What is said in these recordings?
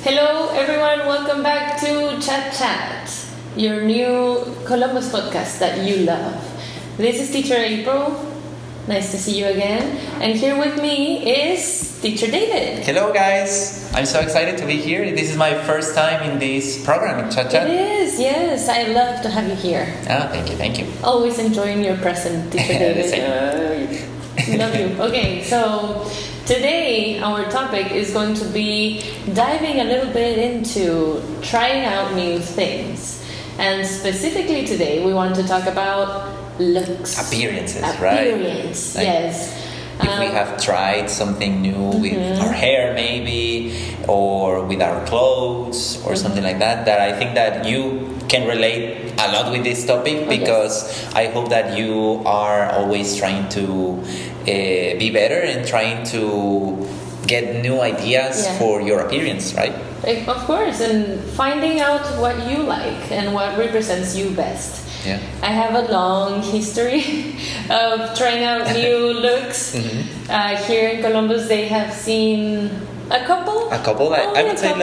Hello everyone, welcome back to Chat&Chat, your new Columbus podcast that you love. This is Teacher April, nice to see you again, and here with me is Teacher David. Hello guys, I'm so excited to be here. This is my first time in this program in Chat&Chat. It is, yes, I love to have you here. Oh, thank you. Always enjoying your presence, Teacher David. Love you. Okay, so today our topic is going to be diving a little bit into trying out new things. And specifically today we want to talk about looks. Appearances, right? Like, Yes. If we have tried something new with our hair maybe, or with our clothes, or something like that, that I think that you can relate a lot with this topic, because I hope that you are always trying to be better and trying to get new ideas for your appearance, right? Of course, and finding out what you like and what represents you best. Yeah. I have a long history of trying out new looks. Here in Columbus, they have seen a couple. I would say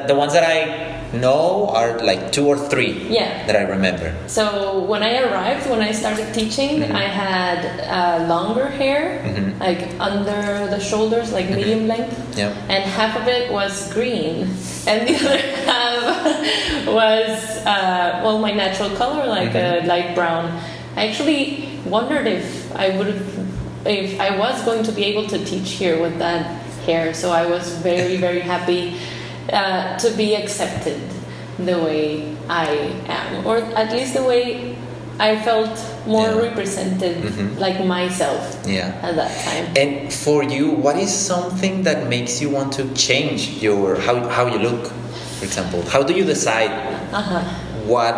the ones that I know are like 2 or 3 that I remember. So when I arrived, when I started teaching, I had longer hair, like under the shoulders, like medium length, and half of it was green, and the other half was my natural color, like a light brown. I actually wondered if I was going to be able to teach here with that hair. So I was very, very happy to be accepted the way I am, or at least the way I felt more represented, like myself at that time. And for you, what is something that makes you want to change your how you look, for example? How do you decide what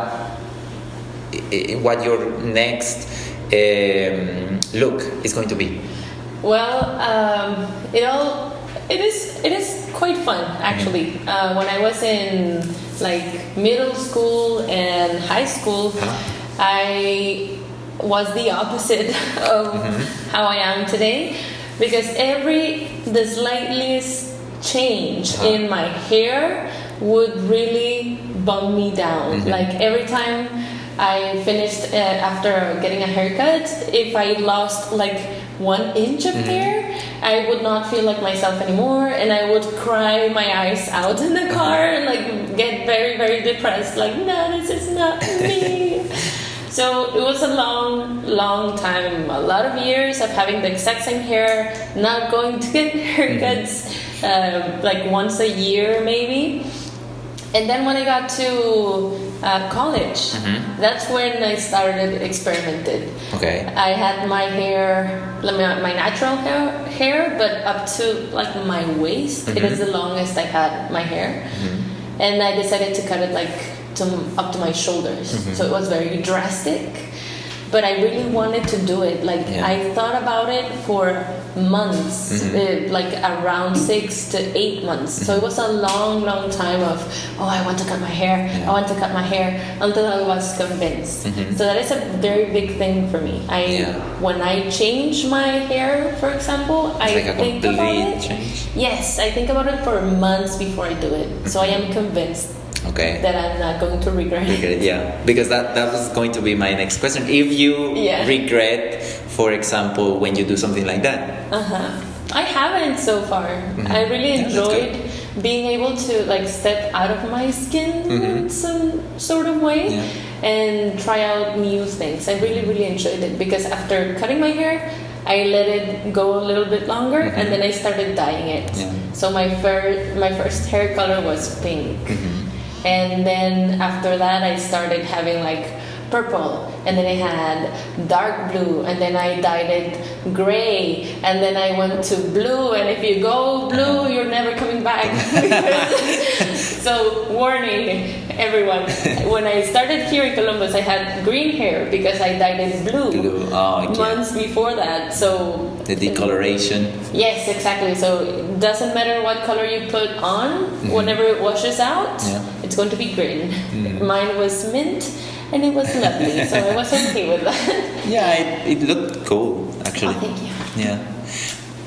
your next look is going to be? Well, it is quite fun, actually. When I was in like middle school and high school, I was the opposite of how I am today, because the slightest change in my hair would really bum me down. Like every time I finished after getting a haircut, if I lost like 1 inch of hair, I would not feel like myself anymore, and I would cry my eyes out in the car and like get very, very depressed, like, no, this is not me. So it was a long time, a lot of years of having the exact same hair, not going to get haircuts like once a year maybe. And then when I got to college, that's when I started experimenting. Okay. I had my hair, my natural hair, but up to like my waist. It is the longest I had my hair. And I decided to cut it like up to my shoulders. So it was very drastic. But I really wanted to do it. Like I thought about it for months, like around 6 to 8 months. So it was a long time of, I want to cut my hair. I want to cut my hair, until I was convinced. So that is a very big thing for me. When I change my hair, for example, I think about it. Change. Yes, I think about it for months before I do it. So I am convinced. Okay. That I'm not going to regret it. Yeah, because that was going to be my next question. If you regret, for example, when you do something like that. I haven't so far. I really enjoyed being able to like step out of my skin in some sort of way and try out new things. I really enjoyed it, because after cutting my hair, I let it go a little bit longer, and then I started dyeing it. So my first hair color was pink. And then after that, I started having like purple, and then I had dark blue, and then I dyed it gray, and then I went to blue, and if you go blue, you're never coming back. So warning everyone, when I started here in Columbus, I had green hair because I dyed it blue months before that. So the decoloration. Yes, exactly. So it doesn't matter what color you put on, whenever it washes out, it's going to be green. Mine was mint, and it was lovely, so I was okay with that. Yeah, it looked cool, actually. Oh, thank you. Yeah.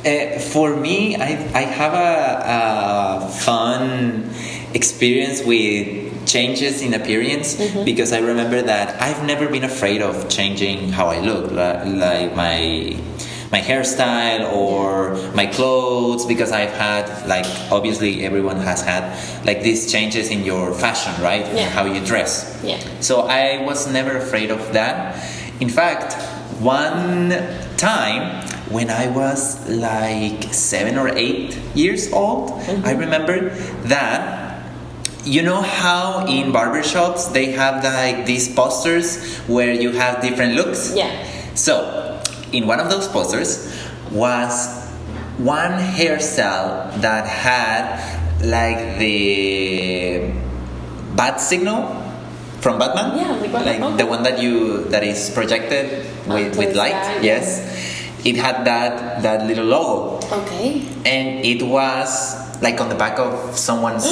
For me, I have a fun experience with changes in appearance because I remember that I've never been afraid of changing how I look, like my hairstyle or my clothes, because I've had, like, obviously everyone has had like these changes in your fashion, right? Yeah. How you dress. Yeah. So I was never afraid of that. In fact, one time when I was like 7 or 8 years old, I remember that, you know how in barbershops they have like these posters where you have different looks? Yeah. So, in one of those posters was one hairstyle that had like the bat signal from Batman. Yeah, like Batman. Like the one that is projected with light. Sky, yes. It had that little logo. Okay. And it was like on the back of someone's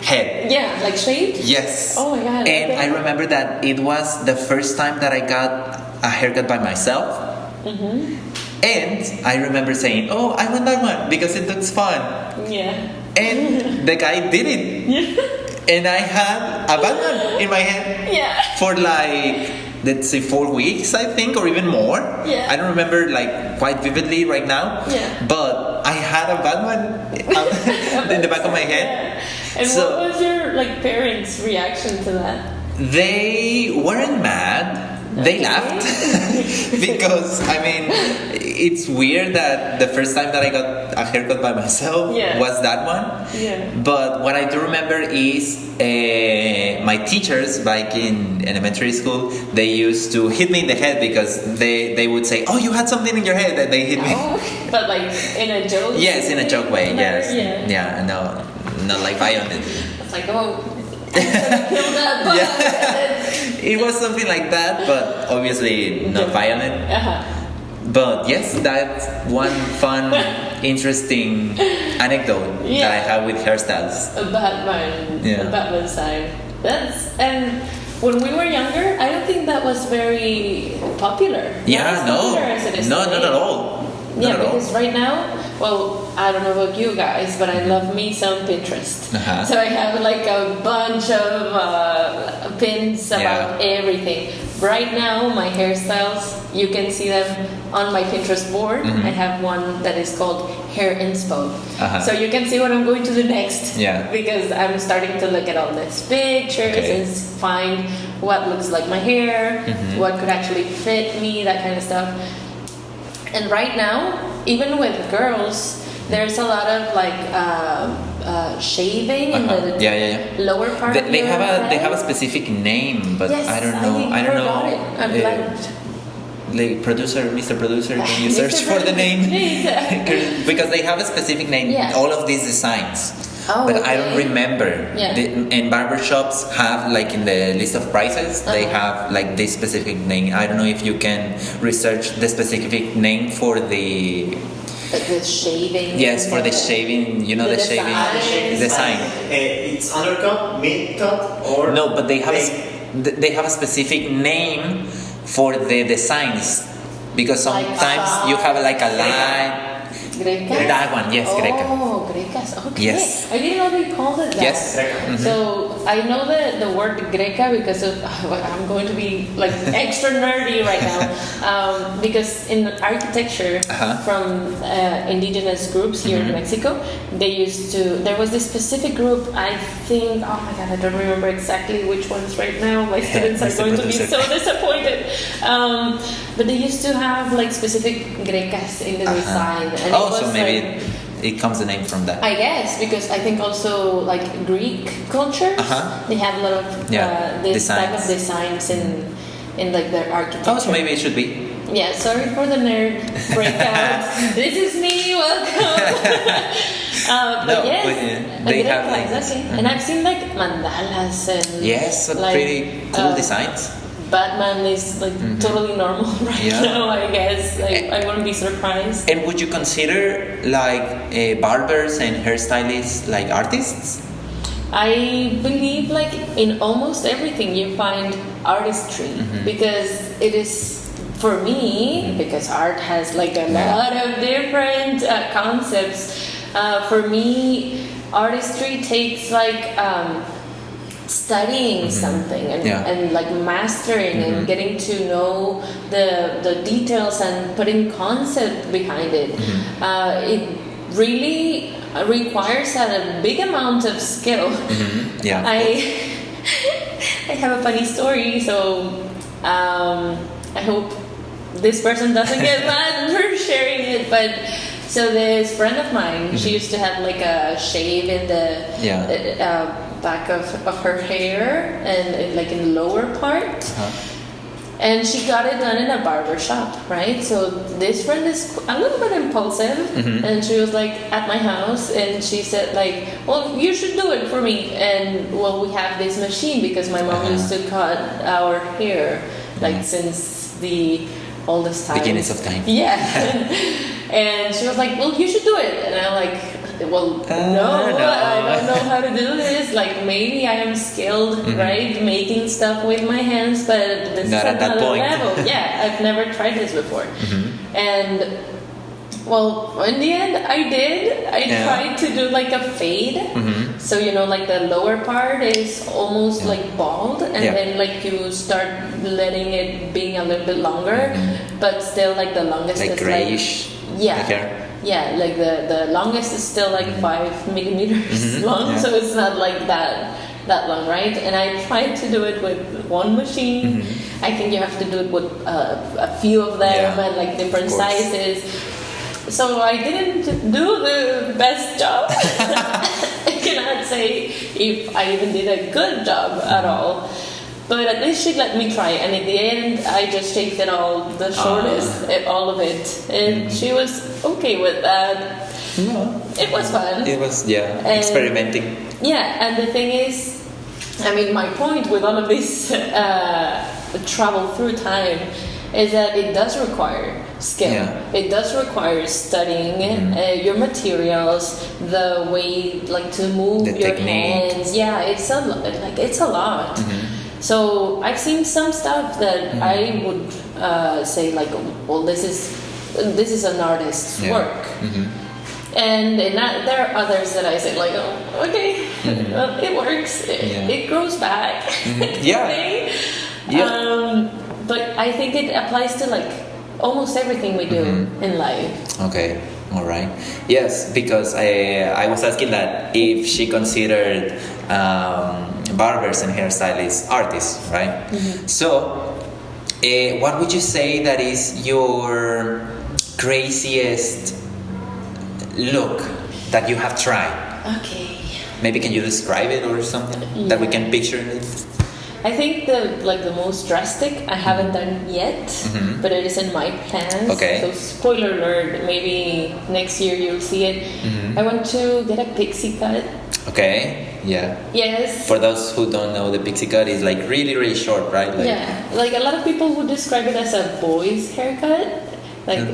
head. Yeah, like shaved? Yes. Oh my god. And okay. I remember that it was the first time that I got a haircut by myself. And I remember saying, "Oh, I want that one because it looks fun." Yeah. And the guy did it. And I had a Batman in my head Yeah. for like, let's say 4 weeks, I think, or even more. Yeah. I don't remember like quite vividly right now. Yeah. But I had a Batman in the back of my head. Yeah. And So- what was your like parents' reaction to that? They weren't mad. They laughed because I mean, it's weird that the first time that I got a haircut by myself Yeah. was that one. Yeah. But what I do remember is my teachers back in elementary school, they used to hit me in the head because they would say, "Oh, you had something in your head," and they hit me. Oh, but like in a joke? Yes, in a joke way. Yes. Yeah. No, not like violent. It's like, oh, I'm gonna kill that bug. Yeah. It was something like that, but obviously not violent. Uh-huh. But yes, that's one fun, interesting anecdote Yeah. that I have with hairstyles. A Batman. Yeah. A Batman side. And when we were younger, I don't think that was very popular. Yeah, Not as no, popular as it is no, today. not at all. Not Yeah, at all. because right now, well, I don't know about you guys, but I love me some Pinterest. Uh-huh. So I have like a bunch of pins about everything. Right now, my hairstyles, you can see them on my Pinterest board. I have one that is called Hair Inspo. Uh-huh. So you can see what I'm going to do next. Yeah. Because I'm starting to look at all these pictures and find what looks like my hair, what could actually fit me, that kind of stuff. And right now, even with girls, there's a lot of like shaving in the lower part of They your have head. they have a specific name, but Yes, I don't know. I forgot it. I'm blanked. Like Mr. Producer, can you search for the name? Please. Because they have a specific name. Yeah. All of these designs. Oh, but I don't okay. remember. Yeah. And barbershops have, like, in the list of prices, they have like this specific name. I don't know if you can research the specific name for the. The shaving. Yes, for the shaving. You know, the shaving design. It's undercut, mid-cut, or No, but they have they have a specific name for the designs, because Like sometimes you have like a line. Grecas? That one, yes, Greca. Oh, Grecas. Okay. Yes. I didn't know they called it that. Yes. So I know the word Greca because of I'm going to be like extra nerdy right now because in architecture from indigenous groups here in Mexico, there was this specific group. I think, oh my god, I don't remember exactly which ones right now. My students are going to be so disappointed. But they used to have like specific Grecas in the design. And it So was, maybe like, it comes the name from that. I guess because I think also like Greek cultures, they have a lot of this type of designs in like their architecture. Oh, so maybe it should be. Yeah, sorry for the nerd breakout. This is me. Welcome. But yes, they have okay. And I've seen like mandalas and like, pretty cool designs. Batman is like totally normal right now, I guess. Like, I wouldn't be surprised. And would you consider like barbers and hairstylists like artists? I believe like in almost everything you find artistry because it is for me, because art has like a lot of different concepts, for me, artistry takes like studying something and like mastering and getting to know the details and putting concept behind it. It really requires a big amount of skill. Yeah. I have a funny story, so I hope this person doesn't get mad for sharing it, but so this friend of mine, she used to have like a shave in the back of her hair and like in the lower part. And she got it done in a barber shop, right? So this friend is a little bit impulsive, and she was like at my house, and she said like, well, you should do it for me. And well, we have this machine because my mom used to cut our hair like since the oldest time. Beginnings of time. Yeah. And she was like, well, you should do it. And I'm like, well, no, I don't know how to do this. Like, maybe I am skilled, right, making stuff with my hands, but this is at that another point. level. Yeah, I've never tried this before. And, well, in the end, I did. I tried to do like a fade. So, you know, like the lower part is almost like bald, and then like you start letting it being a little bit longer, but still like the longest like is grayish. Yeah, like the longest is still like 5 millimeters long, so it's not like that long, right? And I tried to do it with one machine. I think you have to do it with a few of them and like different sizes. So I didn't do the best job. I cannot say if I even did a good job at all. But at least she let me try, and in the end, I just shaped it all the shortest, all of it, and she was okay with that. It was fun. It was experimenting. Yeah, and the thing is, I mean, my point with all of this travel through time is that it does require skill. It does require studying your materials, the way like to move your hands. Yeah, it's a lot. So I've seen some stuff that I would say like, well, this is an artist's work, and there are others that I say like, oh, okay, well, it works, it grows back, but I think it applies to like almost everything we do in life. Okay. All right. Yes, because I was asking that if she considered barbers and hairstylists artists, right? So, what would you say that is your craziest look that you have tried? Okay. Maybe can you describe it or something that we can picture it? I think the most drastic I haven't done yet, but it is in my plans. Okay. So spoiler alert, maybe next year you'll see it. I want to get a pixie cut. Okay. Yeah. Yes. For those who don't know, the pixie cut is like really, really short, right? Like, like a lot of people would describe it as a boy's haircut. Like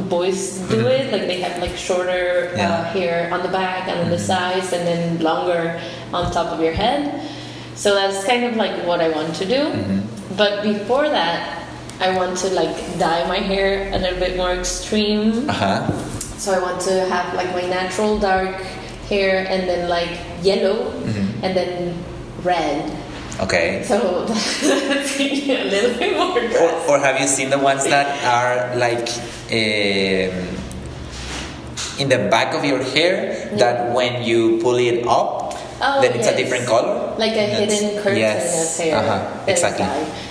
boys do it, like they have like shorter hair on the back and on the sides, and then longer on top of your head. So that's kind of like what I want to do. But before that, I want to like dye my hair a little bit more extreme. So I want to have like my natural dark hair and then like yellow and then red. Okay. So that's a little bit more drastic. Or have you seen the ones that are like in the back of your hair that when you pull it up, then it's a different color? Like a hidden curtain of hair. Exactly.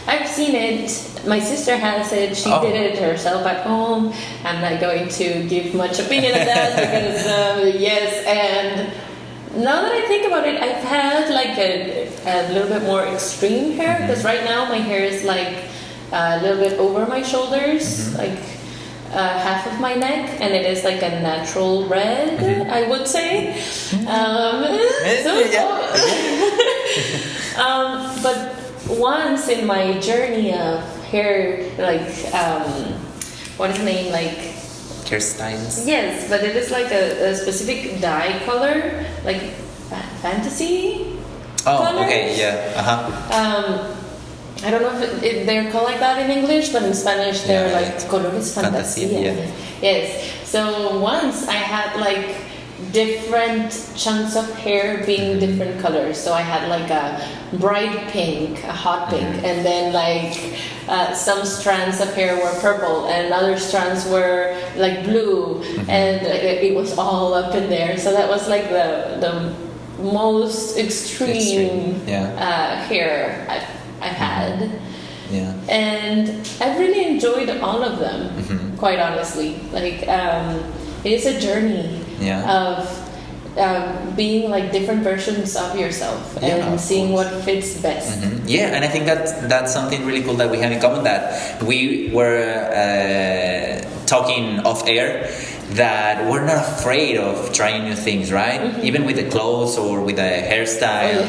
I've seen it. My sister has it. She did it herself at home. I'm not going to give much opinion on that because and now that I think about it, I've had like a little bit more extreme hair because right now my hair is like a little bit over my shoulders, like half of my neck, and it is like a natural red, I would say. But once in my journey of hair, like what is the name, like hairstyles? Yes, but it is like a specific dye color, like fantasy. Oh, color. okay, yeah. I don't know if they're called like that in English, but in Spanish they're Yeah, like colores fantasía. yeah. Yes. So once I had like different chunks of hair being different colors. So I had like a bright pink, a hot pink, and then like some strands of hair were purple, and other strands were like blue, and it was all up in there. So that was like the most extreme hair I've had. Yeah. And I've really enjoyed all of them, quite honestly. Like, it is a journey of being like different versions of yourself and seeing what fits best. Yeah, and I think that's something really cool that we have in common, that we were talking off air, that we're not afraid of trying new things, right? Even with the clothes or with the hairstyle.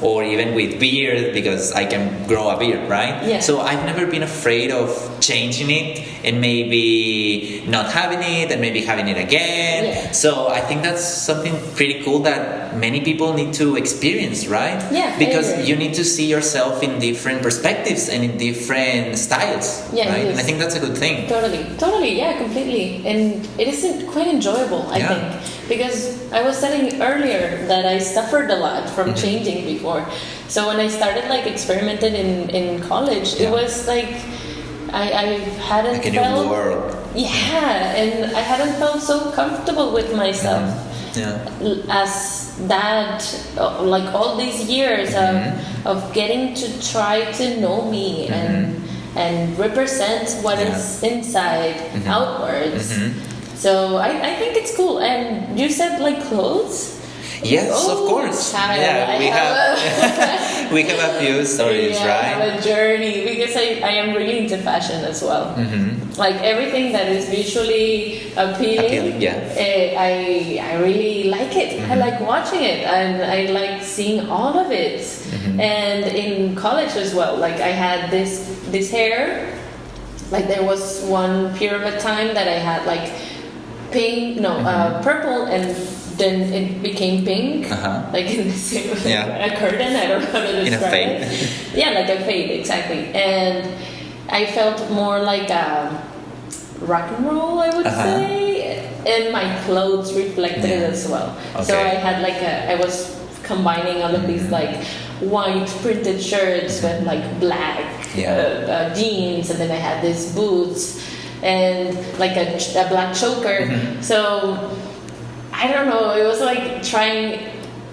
Or even with beard, because I can grow a beard, right? Yeah. So I've never been afraid of changing it and maybe not having it and maybe having it again. Yeah. So I think that's something pretty cool that many people need to experience, right? Yeah. Because you need to see yourself in different perspectives and in different styles, right? And I think that's a good thing. Totally, yeah, completely. And it isn't quite enjoyable, I think. Because I was saying earlier that I suffered a lot from changing before. So when I started like experimenting in college, it was like I hadn't like a felt new world. Yeah, and I hadn't felt so comfortable with myself as that, like all these years of getting to try to know me and represent what is inside outwards. So I think it's cool. And you said like clothes? Yes, of course. Child, yeah, we have a few stories, right? I have a journey because I am really into fashion as well. Like everything that is visually appealing, I really like it. I like watching it, and I like seeing all of it. And in college as well, like I had this hair. Like there was one period of time that I had like purple, and then it became pink, like in the same a curtain. I don't know how to describe it. Yeah, like a fade, exactly. And I felt more like rock and roll, I would say, and my clothes reflected it as well. Okay. So I had like I was combining all of these like white printed shirts with like black jeans, and then I had these boots and like a black choker. So I don't know, it was like trying,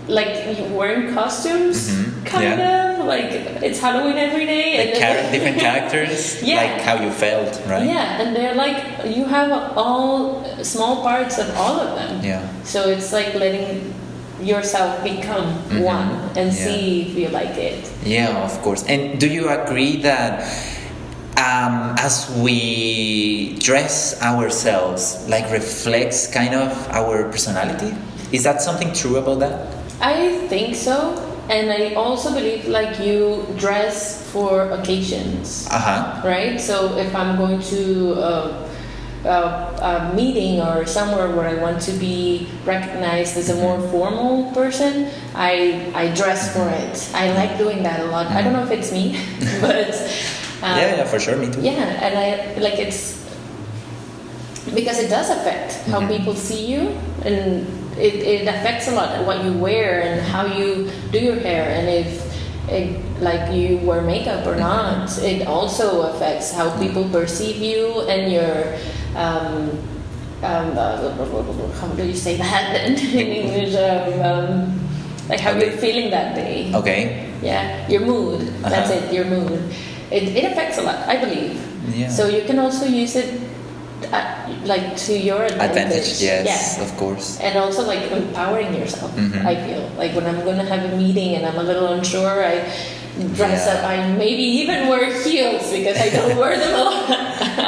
like wearing costumes, kind of like it's Halloween every day, like and different characters, like how you felt, right? Yeah, and they're like you have all small parts of all of them. Yeah. So it's like letting yourself become one and see if you like it. Yeah, of course. And do you agree that as we dress ourselves, like reflects kind of our personality? Is that something true about that? I think so, and I also believe like you dress for occasions, right? So if I'm going to a meeting or somewhere where I want to be recognized as a more formal person, I dress for it. I like doing that a lot. I don't know if it's me, but yeah, for sure, me too. Yeah, and I like it's because it does affect how people see you, and it affects a lot what you wear and how you do your hair, and if like you wear makeup or not, it also affects how people perceive you and your how do you say that in English? Like how you're feeling that day. Okay. Yeah, your mood. That's it. Your mood. It affects a lot, I believe. Yeah. So you can also use it like to your advantage. Yes, of course. And also like empowering yourself. I feel like when I'm gonna have a meeting and I'm a little unsure, I dress up. I maybe even wear heels because I don't wear them a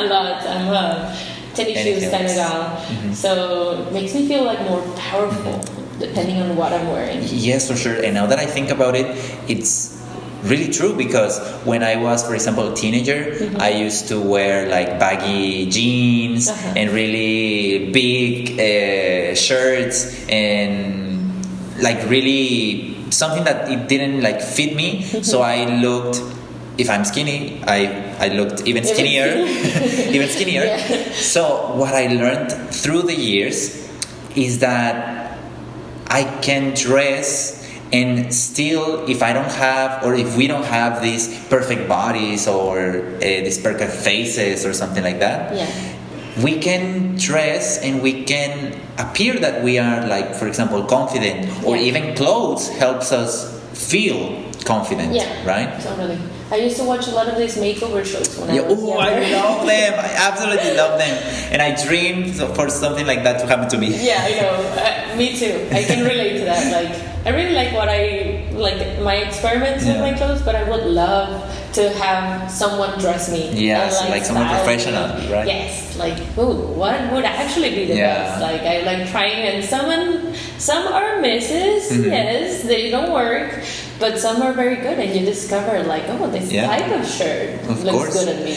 lot. I'm a tennis shoes kind of gal. So it makes me feel like more powerful depending on what I'm wearing. Yes, for sure. And now that I think about it, it's really true, because when I was, for example, a teenager, I used to wear like baggy jeans and really big shirts, and like really something that it didn't like fit me. So I looked if I'm skinny, I looked even skinnier, even skinnier. Yeah. So what I learned through the years is that I can dress and still, if I don't have, or if we don't have these perfect bodies or these perfect faces or something like that, we can dress and we can appear that we are, like, for example, confident, or even clothes helps us feel confident, right? Totally. I used to watch a lot of these makeover shows when I was younger. I love them. I absolutely love them. And I dream for something like that to happen to me. Yeah, I know. Me too. I can relate to that. Like, I really like my experiments with my clothes, but I would love to have someone dress me. Yes, and, like someone professional, right? Yes, like, what would actually be the best? Like, I like trying, and some are misses. Yes, they don't work, but some are very good, and you discover, like, oh, this type of shirt looks good on me.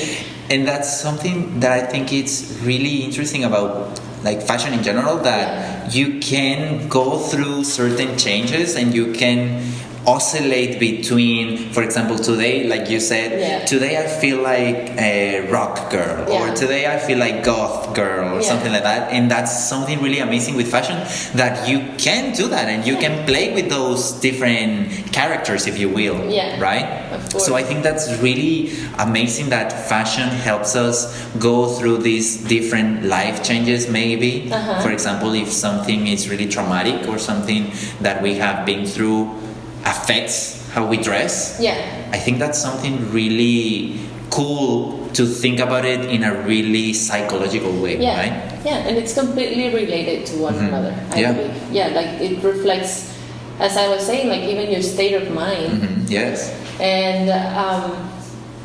And that's something that I think it's really interesting about, like, fashion in general, that you can go through certain changes and you can oscillate between, for example, today, like you said, today I feel like a rock girl, or today I feel like goth girl, or something like that. And that's something really amazing with fashion, that you can do that and you can play with those different characters, if you will, right? Of course. So I think that's really amazing that fashion helps us go through these different life changes, maybe. For example, if something is really traumatic or something that we have been through affects how we dress. I think that's something really cool to think about it in a really psychological way, right? Yeah, and it's completely related to one another, I believe. Yeah, like it reflects, as I was saying, like even your state of mind. Yes. And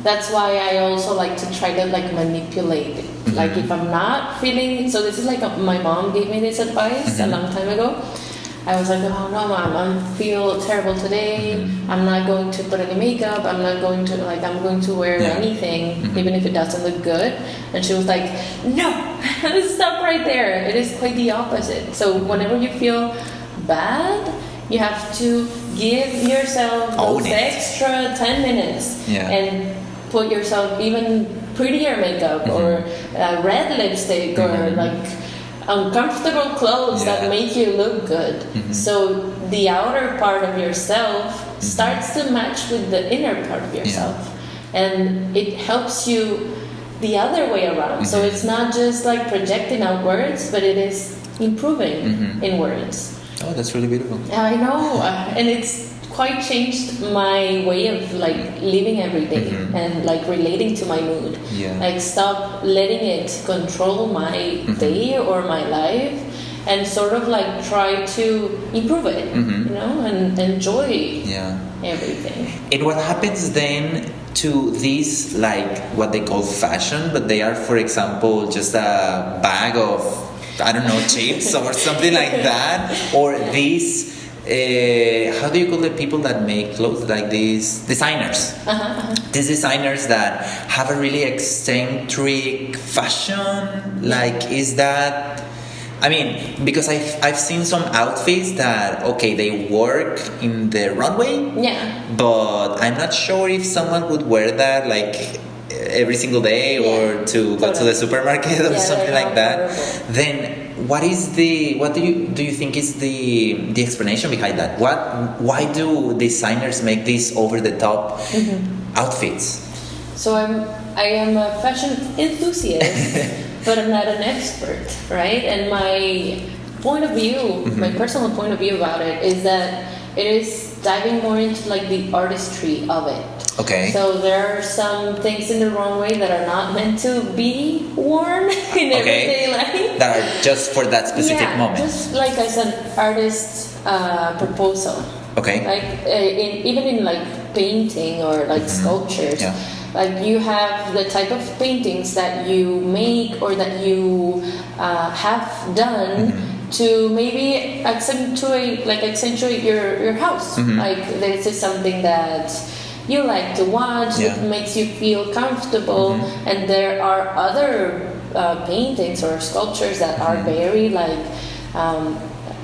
that's why I also like to try to like manipulate it. Like if I'm not feeling, so this is like my mom gave me this advice a long time ago. I was like, oh no, mom, I feel terrible today. I'm not going to put any makeup. I'm not going to, like, I'm going to wear anything, even if it doesn't look good. And she was like, no, stop right there. It is quite the opposite. So whenever you feel bad, you have to give yourself those extra 10 minutes and put yourself even prettier makeup or red lipstick or like uncomfortable clothes that make you look good. So the outer part of yourself starts to match with the inner part of yourself. And it helps you the other way around. So it's not just like projecting outwards, but it is improving inwards. Oh, that's really beautiful. I know. And it's quite changed my way of like living every day and like relating to my mood. Like stop letting it control my day or my life, and sort of like try to improve it, you know, and enjoy everything. And what happens then to these, like what they call fashion, but they are, for example, just a bag of, I don't know, chips or something like that, or these how do you call the people that make clothes, like these designers? These designers that have a really eccentric fashion. Like, is that, I mean, because I've seen some outfits that, okay, they work in the runway, but I'm not sure if someone would wear that like every single day or to go to the supermarket or something like that. Horrible. Then what do you think is the explanation behind that? Why do designers make these over the top outfits? So I am a fashion enthusiast, but I'm not an expert, right? And my point of view, my personal point of view about it is that it is diving more into like the artistry of it. Okay. So there are some things in the runway that are not meant to be worn in everyday life. That are just for that specific moment. Just like as an artist's proposal. Okay. Like even in like painting or like sculptures. Like you have the type of paintings that you make or that you have done to maybe accentuate your house. Like this is something that you like to watch, it makes you feel comfortable, and there are other paintings or sculptures that are very like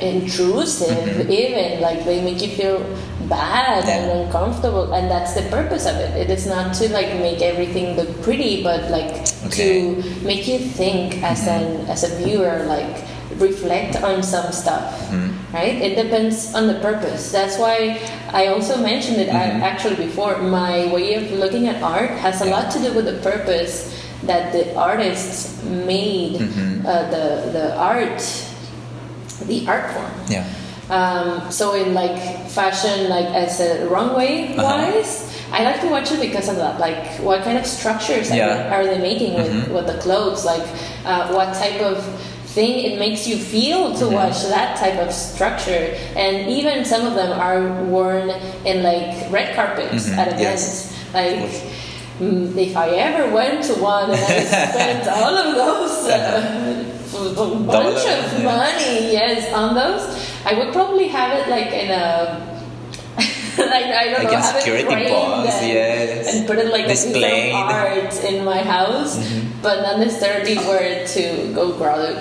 intrusive, even like they make you feel bad and uncomfortable, and that's the purpose of it. It is not to like make everything look pretty, but like to make you think as a viewer, like reflect on some stuff, right? It depends on the purpose. That's why I also mentioned it actually before. My way of looking at art has a lot to do with the purpose that the artists made the art form. Yeah. So in like fashion, like as a runway wise, I like to watch it because of that. Like, what kind of structures are they making with the clothes? Like, what type of thing it makes you feel to watch that type of structure. And even some of them are worn in like red carpets at events. Like, if I ever went to one and I spent all of those a bunch of money on those, I would probably have it like in a like, I don't know, have it framed and put it like displayed. a piece of art in my house, but not necessarily wear it to go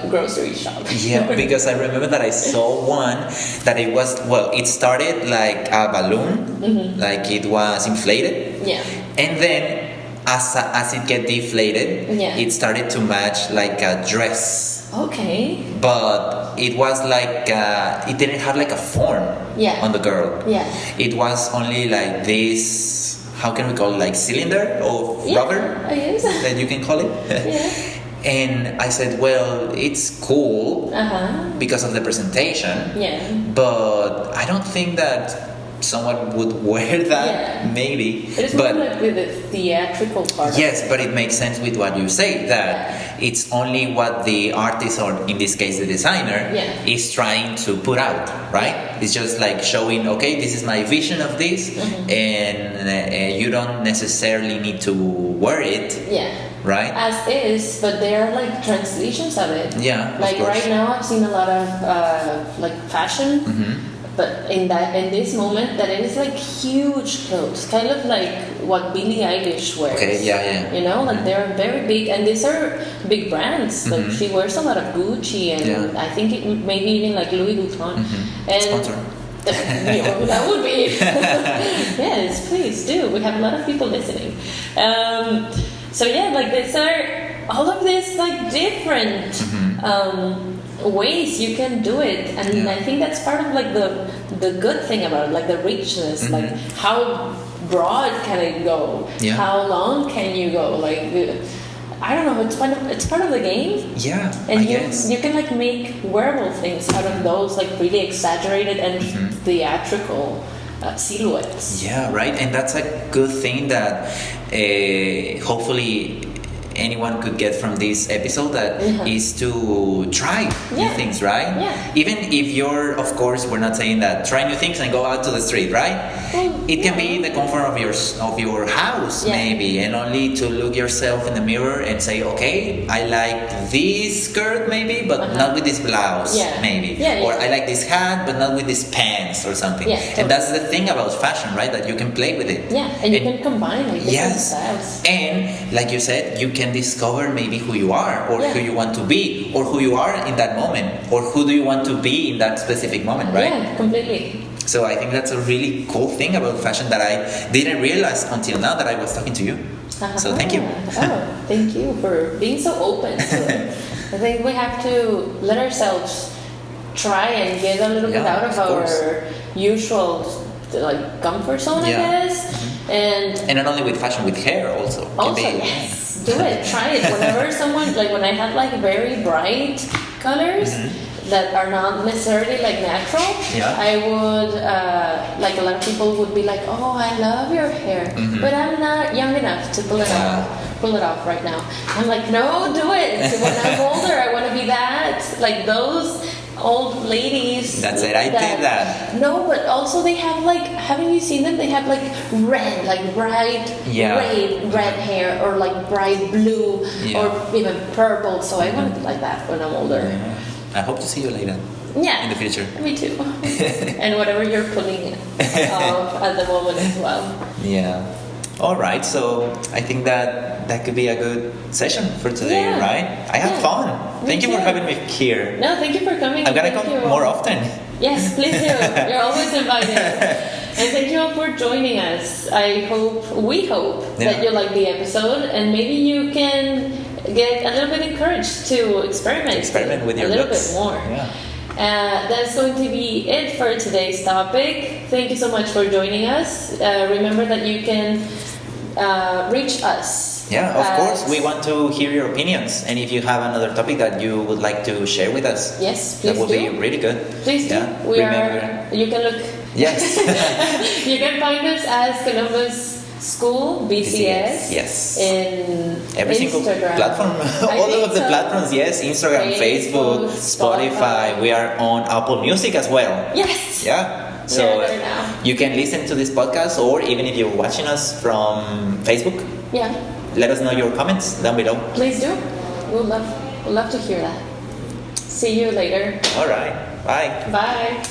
grocery shop. Yeah, because I remember that I saw one that it was, well, it started like a balloon, like it was inflated. Yeah. And then as it get deflated, it started to match like a dress. Okay. But it was like it didn't have like a form on the girl. Yeah. It was only like this, how can we call it, like cylinder of rubber? I guess. That you can call it. And I said, well, it's cool because of the presentation. Yeah. But I don't think that someone would wear that, maybe. It is more like with the theatrical part. Yes, but it makes sense with what you say, that it's only what the artist, or in this case the designer, is trying to put out, right? It's just like showing, okay, this is my vision of this, and you don't necessarily need to wear it. Right? As is, but there are like translations of it. Yeah, like of course. Right now I've seen a lot of like fashion, but in this moment that it is like huge clothes, kind of like what Billie Eilish wears. Okay, You know, like they're very big, and these are big brands. Like she wears a lot of Gucci, and I think maybe even like Louis Vuitton. And sponsor. That would be yes, please do. We have a lot of people listening. So like these are all of this like different ways you can do it, and I think that's part of like the good thing about it, like the richness, like how broad can it go, how long can you go, like I don't know, it's part of the game. And you can like make wearable things out of those like really exaggerated and theatrical silhouettes. Yeah, right. And that's a good thing that hopefully anyone could get from this episode, that is to try new things, right? Even if you're, of course, we're not saying that try new things and go out to the street, right? It can be in the comfort of your house, maybe, and only to look yourself in the mirror and say, okay, I like this skirt maybe, but not with this blouse, maybe. Or I like this hat, but not with these pants or something. And that's the thing about fashion, right? That you can play with it. And you can combine like different styles. And like you said, you can discover maybe who you are, or who you want to be, or who you are in that moment, or who do you want to be in that specific moment, right? Yeah, completely. So I think that's a really cool thing about fashion that I didn't realize until now that I was talking to you. So thank you. Thank you for being so open to it. I think we have to let ourselves try and get a little bit out of our usual like comfort zone, I guess. And not only with fashion, with hair also. Yes, do it, try it. Whenever someone, like when I had like very bright colors that are not necessarily like natural, I would like a lot of people would be like, oh, I love your hair, but I'm not young enough to pull it off right now. I'm like, no, do it. So when I'm older, I want to be that, like those old ladies. That's it, I did that. No, but also they have like, haven't you seen them? They have like red, like bright red hair, or like bright blue, or even purple. So I want to be like that when I'm older. I hope to see you later. In the future. Me too. And whatever you're pulling off at the moment as well. All right, so I think that could be a good session for today, Yeah. right? I had Yeah. fun. Me Thank you for too. having me here. No, thank you for coming. I'm gonna Thank come you. more often. Yes, please do. You're always invited. And thank you all for joining us. We hope that Yeah. you like the episode, and maybe you can get a little bit encouraged to experiment With a your little looks. bit more. Yeah. That's going to be it for today's topic. Thank you so much for joining us. Remember that you can reach us. Yeah, of course. We want to hear your opinions, and if you have another topic that you would like to share with us, Yes, that please would be do. really good. Please do. Yeah. Remember. You can look. Yes. You can find us as Columbus School BCS. Yes. In Every single Instagram. platform, I all think of the so. platforms. Yes, Instagram, Facebook, Spotify. We are on Apple Music as well. Yes. Yeah. So Yeah, there now. you can listen to this podcast, or even if you're watching us from Facebook, Yeah. let us know your comments down below. Please do. We'll love to hear that. See you later. All right. Bye. Bye.